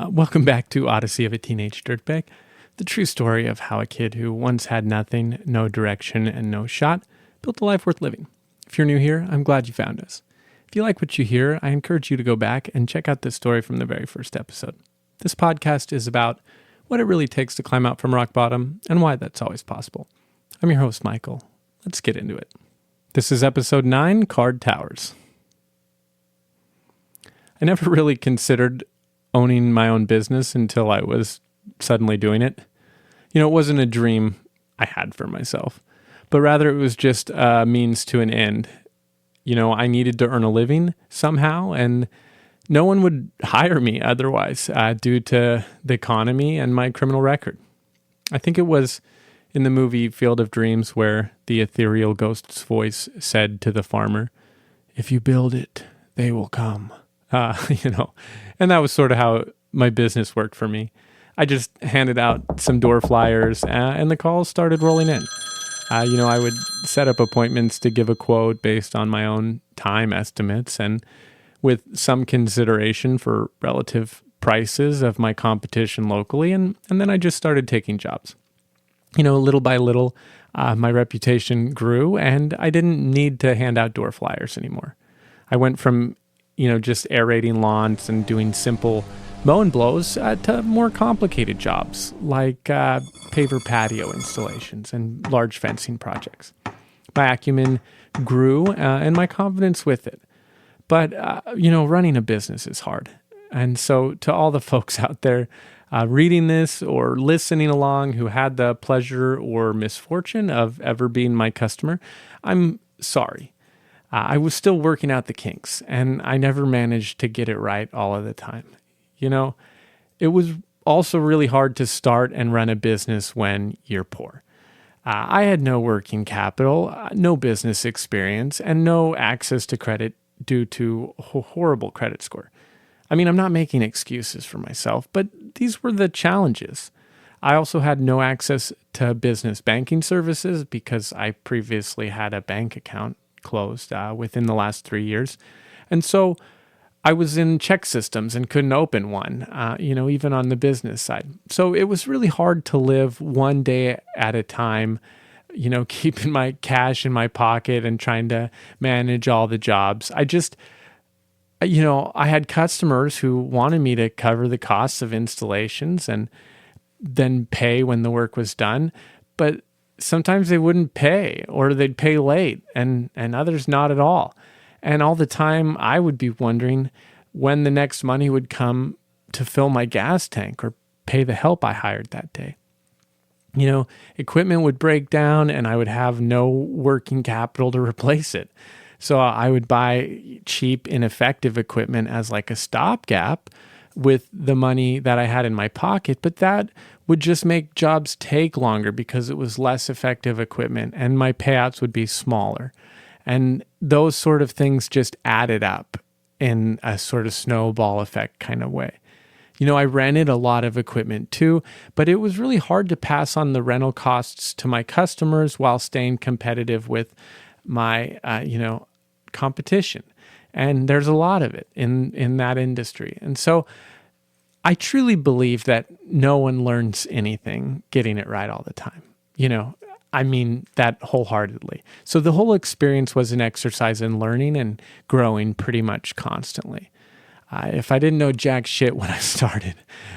Welcome back to Odyssey of a Teenage Dirtbag, the true story of how a kid who once had nothing, no direction, and no shot built a life worth living. If you're new here, I'm glad you found us. If you like what you hear, I encourage you to go back and check out this story from the very first episode. This podcast is about what it really takes to climb out from rock bottom and why that's always possible. I'm your host, Michael. Let's get into it. This is episode 9, Card Towers. I never really considered owning my own business until I was suddenly doing it. It wasn't a dream I had for myself, but rather it was just a means to an end. I needed to earn a living somehow, and no one would hire me otherwise due to the economy and my criminal record. I think it was in the movie Field of Dreams where the ethereal ghost's voice said to the farmer, "If you build it, they will come." And that was sort of how my business worked for me. I just handed out some door flyers and the calls started rolling in. I would set up appointments to give a quote based on my own time estimates and with some consideration for relative prices of my competition locally. And then I just started taking jobs. Little by little, my reputation grew and I didn't need to hand out door flyers anymore. I went from just aerating lawns and doing simple mow and blows to more complicated jobs like paver patio installations and large fencing projects. My acumen grew and my confidence with it. But, running a business is hard. And so to all the folks out there reading this or listening along who had the pleasure or misfortune of ever being my customer, I'm sorry. I was still working out the kinks, and I never managed to get it right all of the time. It was also really hard to start and run a business when you're poor. I had no working capital, no business experience, and no access to credit due to a horrible credit score. I'm not making excuses for myself, but these were the challenges. I also had no access to business banking services because I previously had a bank account closed within the last 3 years. And so I was in check systems and couldn't open one, even on the business side. So it was really hard to live one day at a time, keeping my cash in my pocket and trying to manage all the jobs. I had customers who wanted me to cover the costs of installations and then pay when the work was done, but sometimes they wouldn't pay or they'd pay late and others not at all. And all the time I would be wondering when the next money would come to fill my gas tank or pay the help I hired that day. Equipment would break down and I would have no working capital to replace it. So I would buy cheap, ineffective equipment as like a stopgap with the money that I had in my pocket, but that would just make jobs take longer because it was less effective equipment and my payouts would be smaller. And those sort of things just added up in a sort of snowball effect kind of way. I rented a lot of equipment too, but it was really hard to pass on the rental costs to my customers while staying competitive with my, competition. And there's a lot of it in that industry. And so I truly believe that no one learns anything getting it right all the time. That wholeheartedly. So the whole experience was an exercise in learning and growing pretty much constantly. If I didn't know jack shit when I started,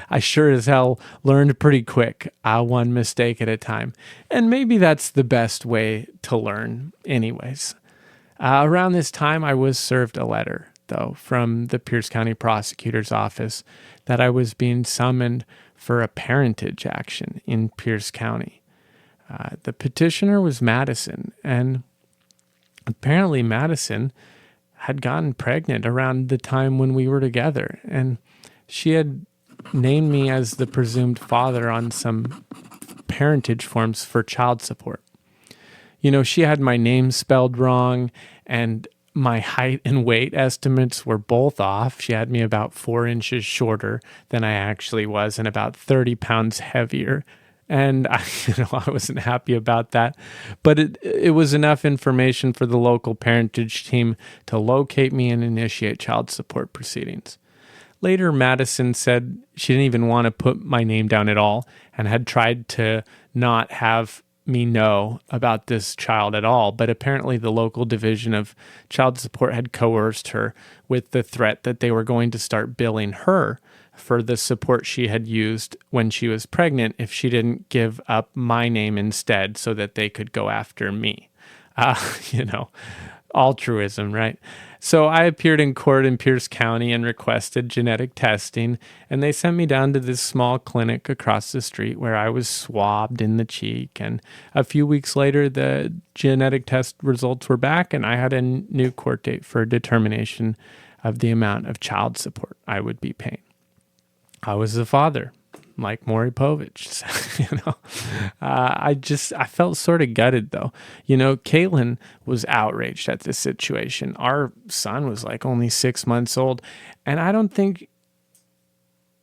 I sure as hell learned pretty quick, one mistake at a time. And maybe that's the best way to learn anyways. Around this time, I was served a letter, though, from the Pierce County Prosecutor's Office that I was being summoned for a parentage action in Pierce County. The petitioner was Madison, and apparently Madison had gotten pregnant around the time when we were together, and she had named me as the presumed father on some parentage forms for child support. She had my name spelled wrong, and my height and weight estimates were both off. She had me about 4 inches shorter than I actually was and about 30 pounds heavier. And I wasn't happy about that, but it was enough information for the local parentage team to locate me and initiate child support proceedings. Later, Madison said she didn't even want to put my name down at all and had tried to not have me know about this child at all. But apparently the local division of child support had coerced her with the threat that they were going to start billing her for the support she had used when she was pregnant if she didn't give up my name instead so that they could go after me. You know, altruism, right? So I appeared in court in Pierce County and requested genetic testing, and they sent me down to this small clinic across the street where I was swabbed in the cheek. And a few weeks later, the genetic test results were back, and I had a new court date for determination of the amount of child support I would be paying. I was the father, like Maury Povich. I felt sort of gutted though. Caitlin was outraged at this situation. Our son was like only 6 months old, and I don't think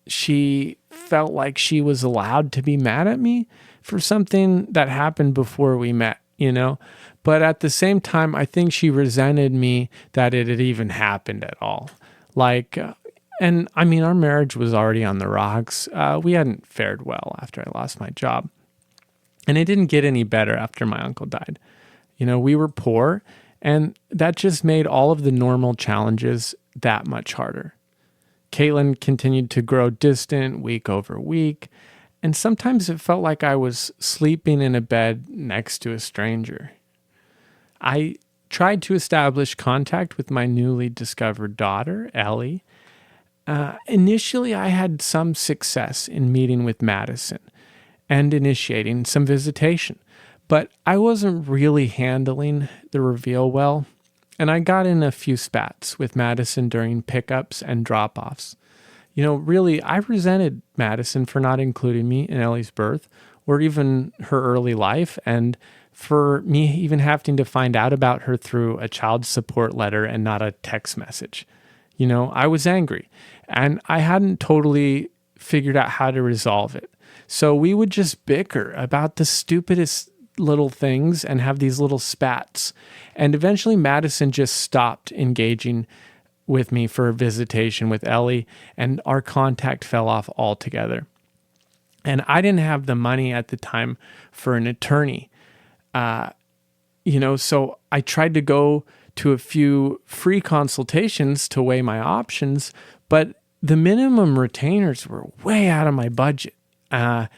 she felt like she was allowed to be mad at me for something that happened before we met, But at the same time, I think she resented me that it had even happened at all. And I mean, our marriage was already on the rocks. We hadn't fared well after I lost my job. And it didn't get any better after my uncle died. We were poor, and that just made all of the normal challenges that much harder. Caitlin continued to grow distant week over week, and sometimes it felt like I was sleeping in a bed next to a stranger. I tried to establish contact with my newly discovered daughter, Ellie. Initially, I had some success in meeting with Madison and initiating some visitation, but I wasn't really handling the reveal well, and I got in a few spats with Madison during pickups and drop-offs. Really, I resented Madison for not including me in Ellie's birth or even her early life, and for me even having to find out about her through a child support letter and not a text message. I was angry, and I hadn't totally figured out how to resolve it. So we would just bicker about the stupidest little things and have these little spats. And eventually Madison just stopped engaging with me for a visitation with Ellie, and our contact fell off altogether. And I didn't have the money at the time for an attorney. So I tried to go to a few free consultations to weigh my options, but the minimum retainers were way out of my budget. And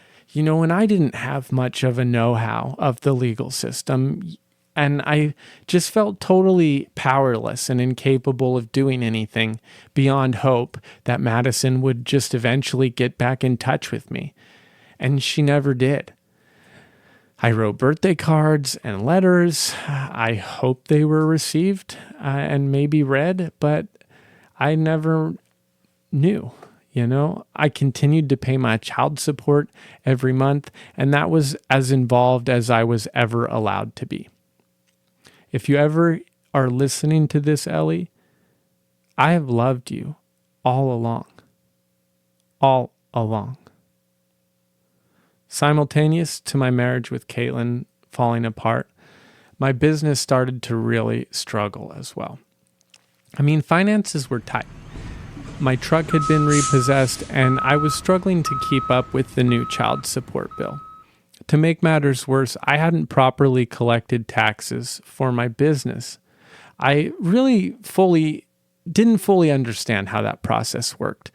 I didn't have much of a know-how of the legal system, and I just felt totally powerless and incapable of doing anything beyond hope that Madison would just eventually get back in touch with me. And she never did. I wrote birthday cards and letters. I hoped they were received and maybe read, but I never knew. I continued to pay my child support every month, and that was as involved as I was ever allowed to be. If you ever are listening to this, Ellie, I have loved you all along. All along. Simultaneous to my marriage with Caitlin falling apart, my business started to really struggle as well. I mean, finances were tight. My truck had been repossessed, and I was struggling to keep up with the new child support bill. To make matters worse, I hadn't properly collected taxes for my business. I really didn't fully understand how that process worked.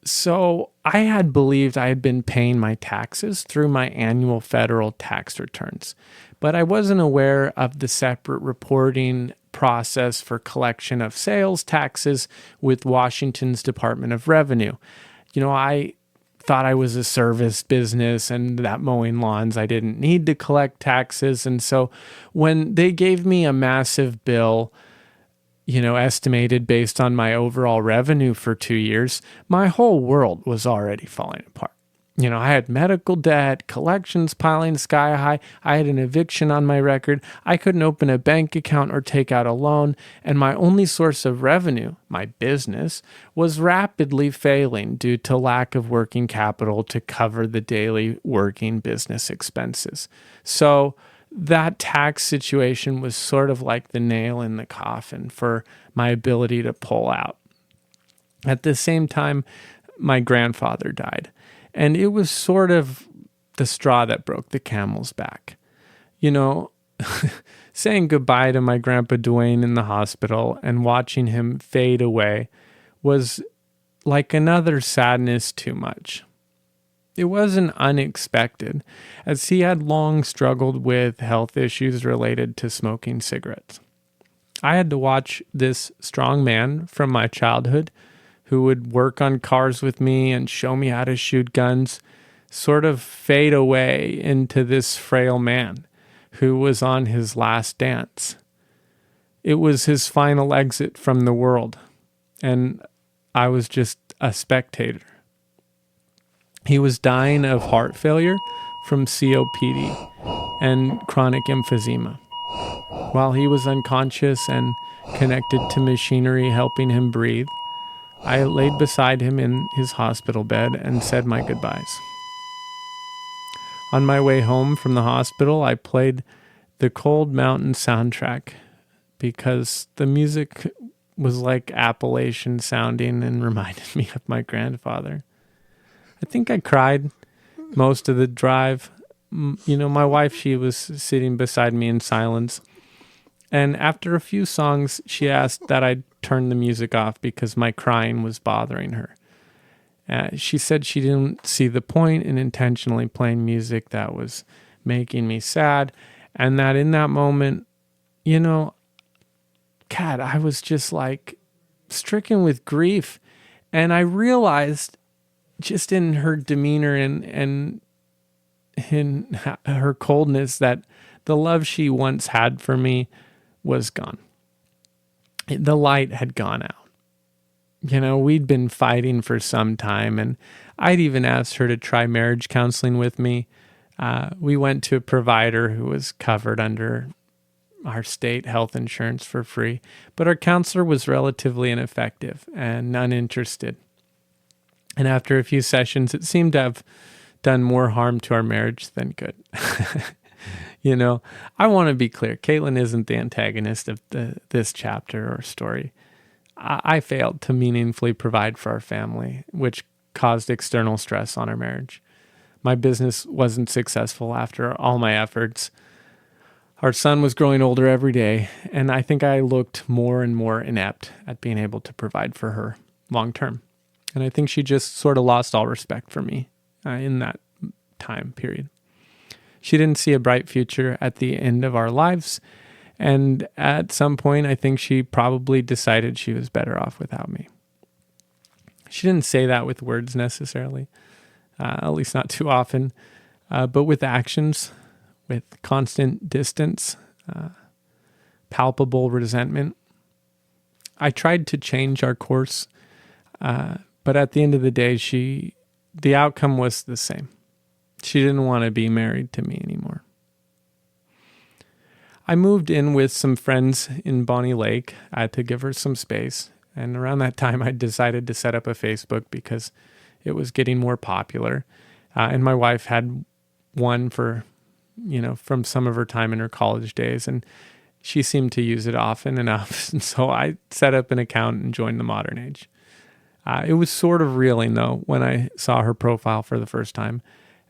So I had believed I had been paying my taxes through my annual federal tax returns, but I wasn't aware of the separate reporting process for collection of sales taxes with Washington's Department of Revenue. I thought I was a service business and that mowing lawns, I didn't need to collect taxes. And so when they gave me a massive bill, estimated based on my overall revenue for 2 years, my whole world was already falling apart. I had medical debt, collections piling sky high. I had an eviction on my record. I couldn't open a bank account or take out a loan. And my only source of revenue, my business, was rapidly failing due to lack of working capital to cover the daily working business expenses. So that tax situation was sort of like the nail in the coffin for my ability to pull out. At the same time, my grandfather died. And it was sort of the straw that broke the camel's back. You know, saying goodbye to my grandpa Dwayne in the hospital and watching him fade away was like another sadness too much. It wasn't unexpected, as he had long struggled with health issues related to smoking cigarettes. I had to watch this strong man from my childhood, who would work on cars with me and show me how to shoot guns, sort of fade away into this frail man who was on his last dance. It was his final exit from the world, and I was just a spectator. He was dying of heart failure from COPD and chronic emphysema. While he was unconscious and connected to machinery helping him breathe, I laid beside him in his hospital bed and said my goodbyes. On my way home from the hospital, I played the Cold Mountain soundtrack because the music was like Appalachian sounding and reminded me of my grandfather. I think I cried most of the drive. You know, my wife, she was sitting beside me in silence. And after a few songs, she asked that I turn the music off because my crying was bothering her. She said she didn't see the point in intentionally playing music that was making me sad. And that in that moment, you know, God, I was just like stricken with grief. And I realized just in her demeanor and in her coldness that the love she once had for me was gone. The light had gone out. You know, we'd been fighting for some time, and I'd even asked her to try marriage counseling with me. We went to a provider who was covered under our state health insurance for free, but our counselor was relatively ineffective and uninterested. And after a few sessions, it seemed to have done more harm to our marriage than good. You know, I want to be clear. Caitlin isn't the antagonist of this chapter or story. I failed to meaningfully provide for our family, which caused external stress on our marriage. My business wasn't successful after all my efforts. Our son was growing older every day, and I think I looked more and more inept at being able to provide for her long term. And I think she just sort of lost all respect for me in that time period. She didn't see a bright future at the end of our lives. And at some point, I think she probably decided she was better off without me. She didn't say that with words necessarily, at least not too often, but with actions, with constant distance, palpable resentment. I tried to change our course, but at the end of the day, the outcome was the same. She didn't want to be married to me anymore. I moved in with some friends in Bonnie Lake. I had to give her some space. And around that time, I decided to set up a Facebook because it was getting more popular. And my wife had one for, from some of her time in her college days. And she seemed to use it often enough. And so I set up an account and joined the modern age. It was sort of reeling, though, when I saw her profile for the first time,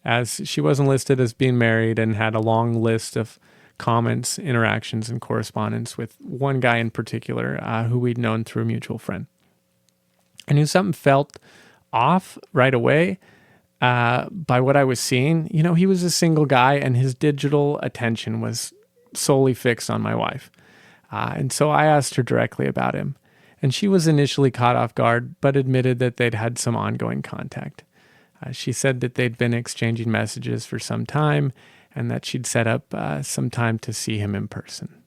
as she wasn't listed as being married and had a long list of comments, interactions, and correspondence with one guy in particular who we'd known through a mutual friend. I knew something felt off right away by what I was seeing. He was a single guy and his digital attention was solely fixed on my wife. And so I asked her directly about him. And she was initially caught off guard, but admitted that they'd had some ongoing contact. She said that they'd been exchanging messages for some time and that she'd set up some time to see him in person.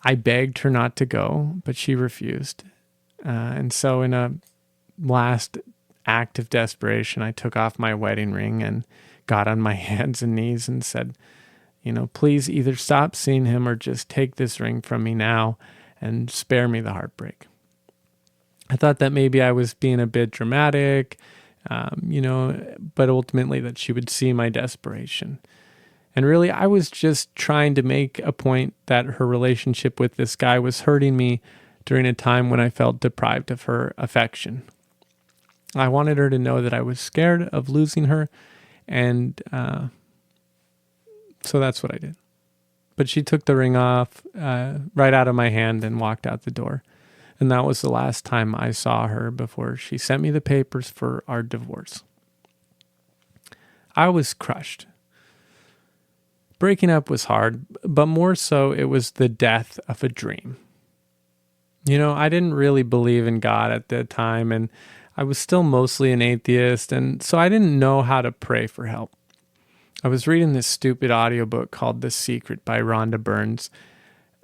I begged her not to go, but she refused. And so in a last act of desperation, I took off my wedding ring and got on my hands and knees and said, please either stop seeing him or just take this ring from me now and spare me the heartbreak. I thought that maybe I was being a bit dramatic, but ultimately that she would see my desperation. And really, I was just trying to make a point that her relationship with this guy was hurting me during a time when I felt deprived of her affection. I wanted her to know that I was scared of losing her, and so that's what I did. But she took the ring off right out of my hand and walked out the door. And that was the last time I saw her before she sent me the papers for our divorce. I was crushed. Breaking up was hard, but more so it was the death of a dream. I didn't really believe in God at the time, and I was still mostly an atheist, and so I didn't know how to pray for help. I was reading this stupid audiobook called The Secret by Rhonda Burns.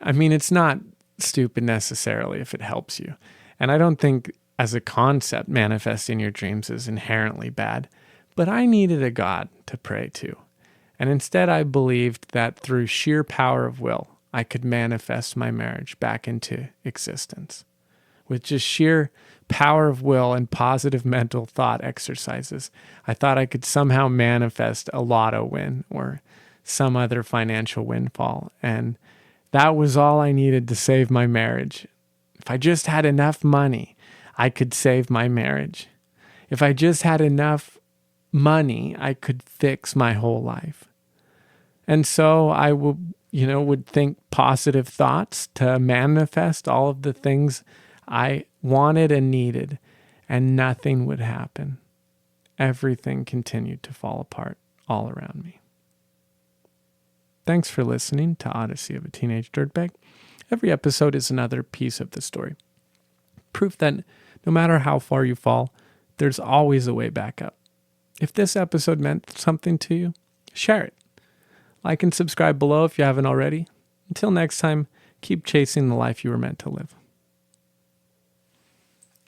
I mean, it's not stupid necessarily if it helps you. And I don't think as a concept manifesting your dreams is inherently bad. But I needed a God to pray to. And instead I believed that through sheer power of will, I could manifest my marriage back into existence. With just sheer power of will and positive mental thought exercises, I thought I could somehow manifest a lotto win or some other financial windfall. And that was all I needed to save my marriage. If I just had enough money, I could save my marriage. If I just had enough money, I could fix my whole life. And so I would think positive thoughts to manifest all of the things I wanted and needed, and nothing would happen. Everything continued to fall apart all around me. Thanks for listening to Odyssey of a Teenage Dirtbag. Every episode is another piece of the story. Proof that no matter how far you fall, there's always a way back up. If this episode meant something to you, share it. Like and subscribe below if you haven't already. Until next time, keep chasing the life you were meant to live.